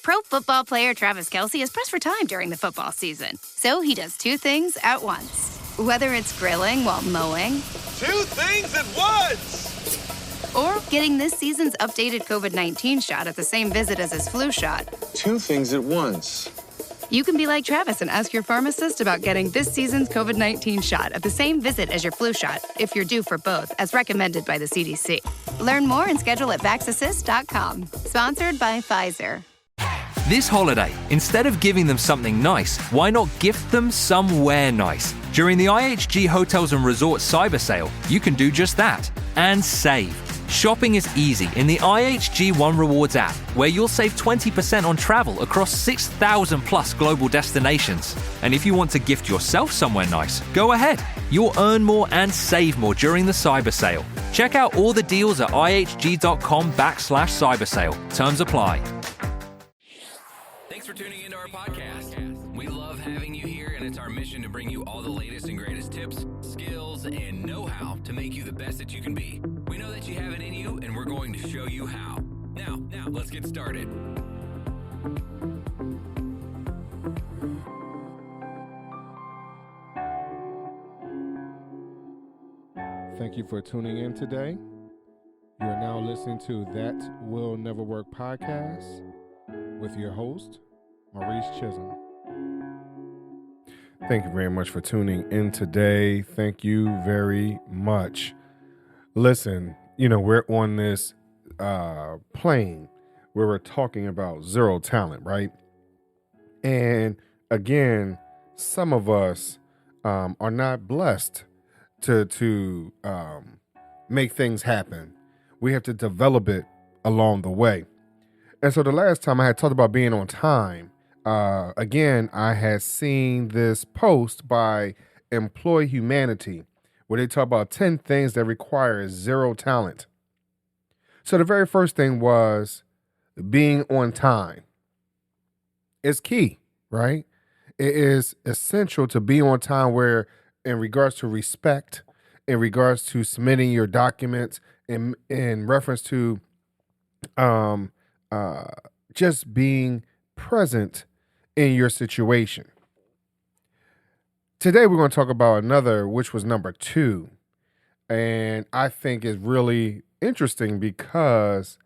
Pro Football player Travis Kelce is pressed for time during the football season. So he does two things at once. Whether it's grilling while mowing. Two things at once! Or getting this season's updated COVID-19 shot at the same visit as his flu shot. Two things at once. You can be like Travis and ask your pharmacist about getting this season's COVID-19 shot at the same visit as your flu shot, if you're due for both, as recommended by the CDC. Learn more and schedule at VaxAssist.com. Sponsored by Pfizer. This holiday, instead of giving them something nice, why not gift them somewhere nice? During the IHG Hotels and Resorts Cyber Sale, you can do just that and save. Shopping is easy in the IHG One Rewards app, where you'll save 20% on travel across 6,000 plus global destinations. And if you want to gift yourself somewhere nice, go ahead. You'll earn more and save more during the cyber sale. Check out all the deals at ihg.com/cybersale. Terms apply. Thanks for tuning into our podcast. We love having you here, and it's our mission to bring you all the latest and greatest tips, skills, and know-how to make you the best that you can be. We know that you have it in you, and we're going to show you how. Now, let's get started. Thank you for tuning in today. You are now listening to That Will Never Work podcast with your host, Maurice Chisholm. Thank you very much for tuning in today. Thank you very much. Listen, we're on this plane where we're talking about zero talent, right? And again, some of us are not blessed to make things happen. We have to develop it along the way. And so the last time I had talked about being on time, again, I had seen this post by Employ Humanity where they talk about 10 things that require zero talent. So the very first thing was being on time. It's key, right? It is essential to be on time where in regards to respect, in regards to submitting your documents, in reference to just being present in your situation. Today, we're going to talk about another, which was number 2. And I think is really interesting because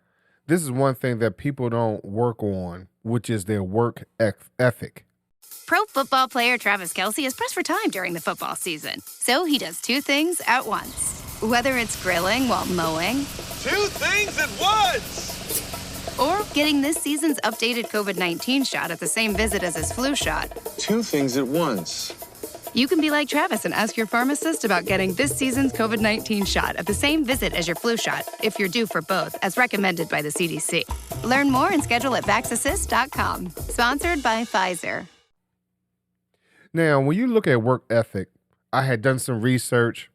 this is one thing that people don't work on, which is their work ethic. Pro Football player Travis Kelce is pressed for time during the football season. So he does two things at once. Whether it's grilling while mowing. Two things at once! Or getting this season's updated COVID-19 shot at the same visit as his flu shot. Two things at once. You can be like Travis and ask your pharmacist about getting this season's COVID-19 shot at the same visit as your flu shot, if you're due for both, as recommended by the CDC. Learn more and schedule at VaxAssist.com. Sponsored by Pfizer. Now, when you look at work ethic, I had done some research,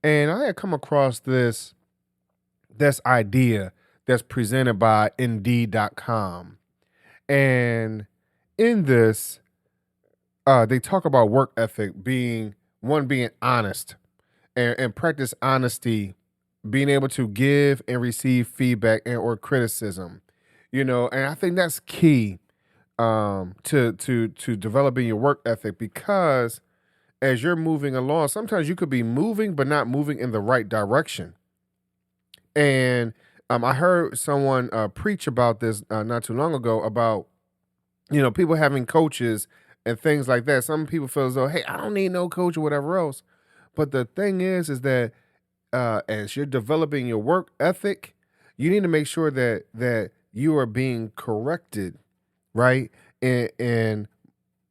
and I had come across this idea that's presented by Indeed.com. And in this, they talk about work ethic being honest and practice honesty, being able to give and receive feedback and or criticism, and I think that's key to developing your work ethic, because as you're moving along, sometimes you could be moving but not moving in the right direction. And I heard someone preach about this not too long ago about people having coaches and things like that. Some people feel as though, hey, I don't need no coach or whatever else. But the thing is that as you're developing your work ethic, you need to make sure that you are being corrected, right? And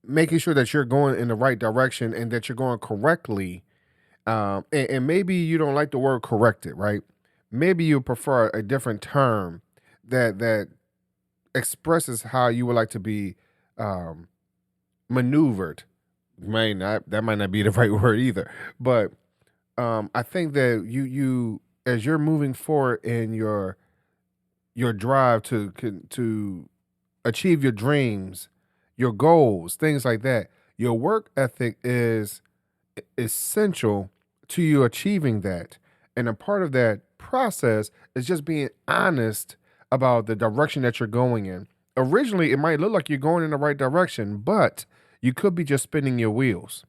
making sure that you're going in the right direction and that you're going correctly. And maybe you don't like the word corrected, right? Maybe you prefer a different term that expresses how you would like to be maneuvered. That might not be the right word either. But I think that you as you're moving forward in your drive to achieve your dreams, your goals, things like that, your work ethic is essential to you achieving that. And a part of that process is just being honest about the direction that you're going in. originally it might look like you're going in the right direction, but you could be just spinning your wheels.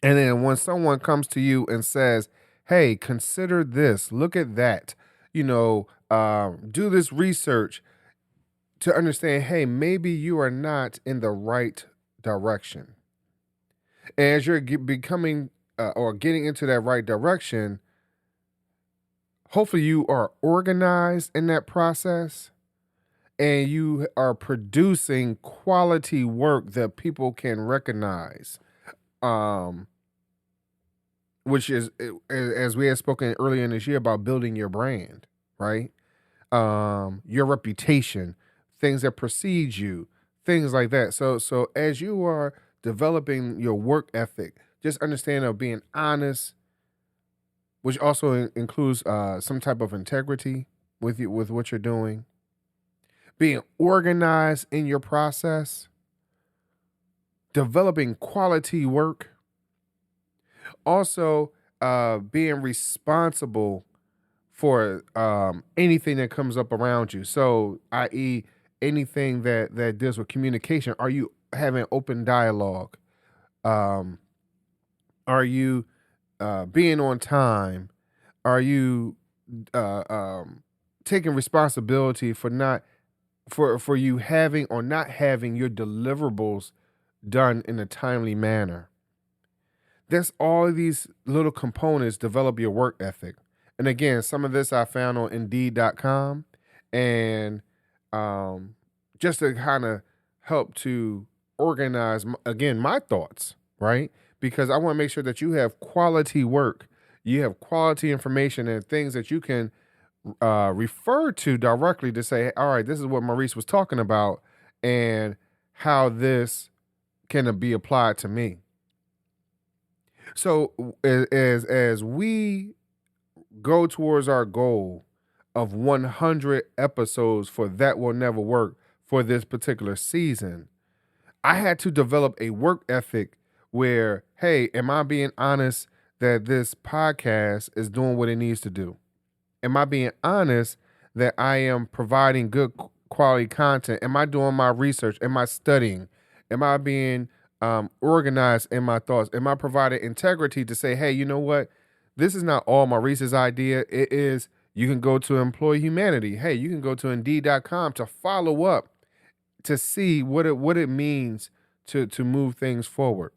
And then when someone comes to you and says, hey, consider this, look at that, do this research to understand, hey, maybe you are not in the right direction. As you're becoming or getting into that right direction, hopefully you are organized in that process and you are producing quality work that people can recognize. Which is, as we had spoken earlier in this year, about building your brand, right? Your reputation, things that precede you, things like that. So as you are developing your work ethic, just understand of being honest, which also includes some type of integrity with what you're doing, being organized in your process, developing quality work, also being responsible for anything that comes up around you. So, i.e., anything that deals with communication. Are you having open dialogue? Are you being on time? Are you taking responsibility for you having or not having your deliverables done in a timely manner? That's all of these little components develop your work ethic. And again, some of this I found on Indeed.com, and just to kind of help to organize, again, my thoughts, right? Because I want to make sure that you have quality work, you have quality information and things that you can refer to directly to say, all right, this is what Maurice was talking about and how this can be applied to me. So as we go towards our goal of 100 episodes for That Will Never Work for this particular season, I had to develop a work ethic where, hey, am I being honest that this podcast is doing what it needs to do? Am I being honest that I am providing good quality content? Am I doing my research? Am I studying? Am I being organized in my thoughts? Am I providing integrity to say, hey, you know what? This is not all Maurice's idea. It is, you can go to Employ Humanity. Hey, you can go to Indeed.com to follow up to see what it means to move things forward.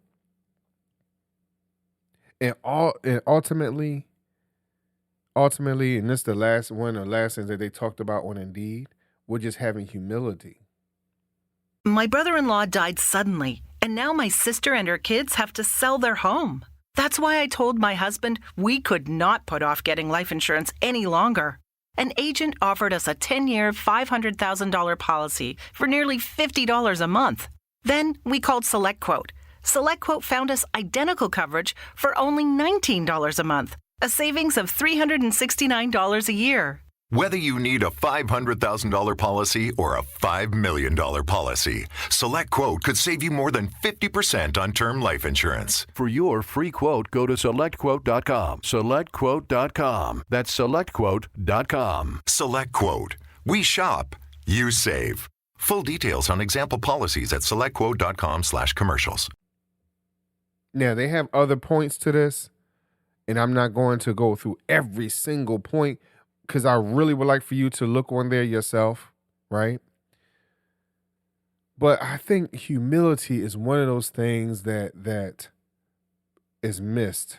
And ultimately, and this is the last one or last things that they talked about on Indeed, we're just having humility. My brother-in-law died suddenly, and now my sister and her kids have to sell their home. That's why I told my husband we could not put off getting life insurance any longer. An agent offered us a 10-year, $500,000 policy for nearly $50 a month. Then we called SelectQuote. SelectQuote found us identical coverage for only $19 a month, a savings of $369 a year. Whether you need a $500,000 policy or a $5 million policy, SelectQuote could save you more than 50% on term life insurance. For your free quote, go to SelectQuote.com. SelectQuote.com. That's SelectQuote.com. SelectQuote. We shop. You save. Full details on example policies at SelectQuote.com/commercials. Now, they have other points to this, and I'm not going to go through every single point, because I really would like for you to look on there yourself, right? But I think humility is one of those things that is missed,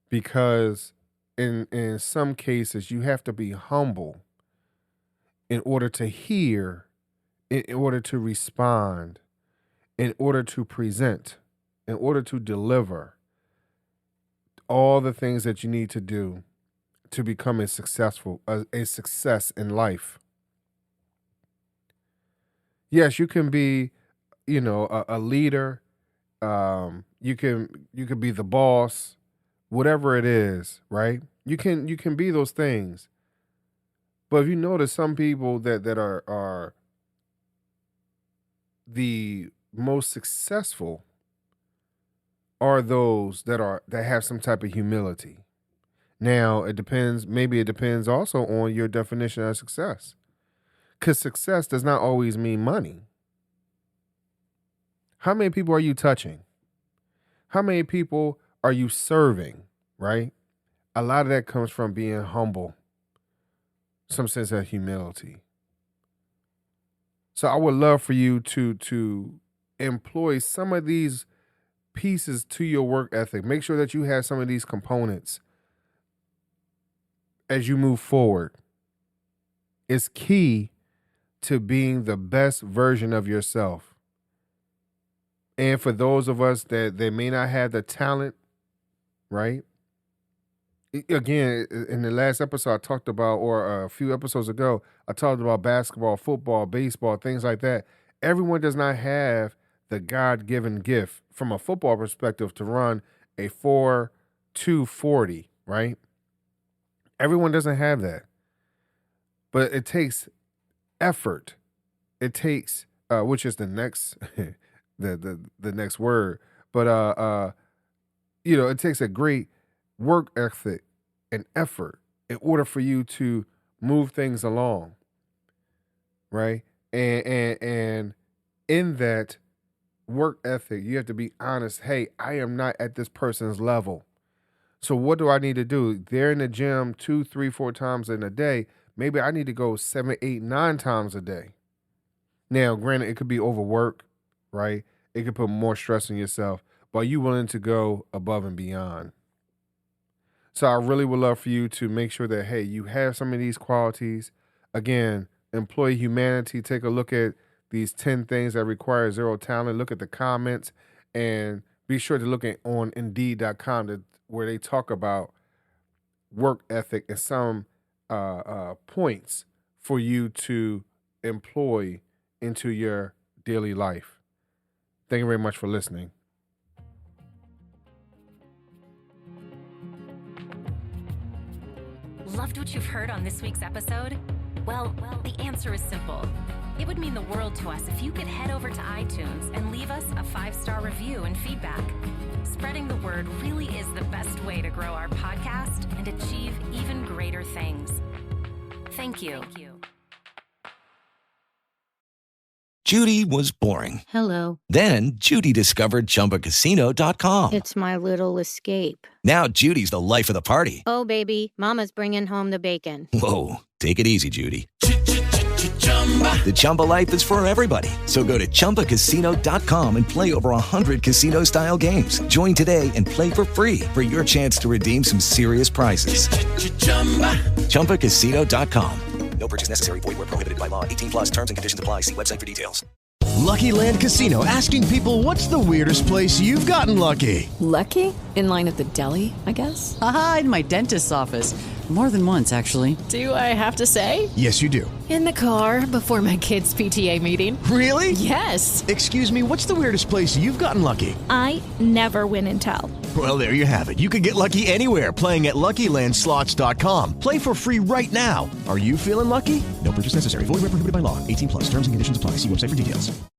because in some cases you have to be humble in order to hear, in order to respond, in order to present, in order to deliver all the things that you need to do to become a success in life. Yes, you can be, a leader. You can be the boss, whatever it is, right? You can be those things. But if you notice, some people that are the most successful are those that have some type of humility. Now, maybe it depends also on your definition of success. Because success does not always mean money. How many people are you touching? How many people are you serving, right? A lot of that comes from being humble, some sense of humility. So I would love for you to employ some of these pieces to your work ethic. Make sure that you have some of these components as you move forward. It's key to being the best version of yourself. And for those of us that may not have the talent, right? Again, in the last episode I talked about, or a few episodes ago, I talked about basketball, football, baseball, things like that. Everyone does not have the God-given gift from a football perspective to run a 4.2 40, right? Everyone doesn't have that. But it takes effort. It takes, which is the next the next word. But it takes a great work ethic and effort in order for you to move things along, right? And in that work ethic, you have to be honest. Hey, I am not at this person's level. So what do I need to do? They're in the gym 2, 3, 4 times in a day. Maybe I need to go 7, 8, 9 times a day. Now, granted, it could be overwork, right? It could put more stress on yourself, but are you willing to go above and beyond? So I really would love for you to make sure that, hey, you have some of these qualities. Again, employee humanity. Take a look at these 10 things that require zero talent. Look at the comments and be sure to look at on Indeed.com where they talk about work ethic and some points for you to employ into your daily life. Thank you very much for listening. Loved what you've heard on this week's episode? Well, the answer is simple. It would mean the world to us if you could head over to iTunes and leave us a 5-star review and feedback. Spreading the word really is the best way to grow our podcast and achieve even greater things. Thank you. Judy was boring. Hello. Then Judy discovered ChumbaCasino.com. It's my little escape. Now Judy's the life of the party. Oh, baby, mama's bringing home the bacon. Whoa, take it easy, Judy. The Chumba life is for everybody. So go to ChumbaCasino.com and play over 100 casino-style games. Join today and play for free for your chance to redeem some serious prizes. ChumbaCasino.com. No purchase necessary. Void where prohibited by law. 18+ terms and conditions apply. See website for details. Lucky Land Casino, asking people, what's the weirdest place you've gotten lucky? Lucky? In line at the deli, I guess? Aha, in my dentist's office. More than once, actually. Do I have to say? Yes, you do. In the car before my kids' PTA meeting. Really? Yes. Excuse me, what's the weirdest place you've gotten lucky? I never win and tell. Well, there you have it. You can get lucky anywhere, playing at LuckyLandSlots.com. Play for free right now. Are you feeling lucky? No purchase necessary. Void where prohibited by law. 18+ terms and conditions apply. See website for details.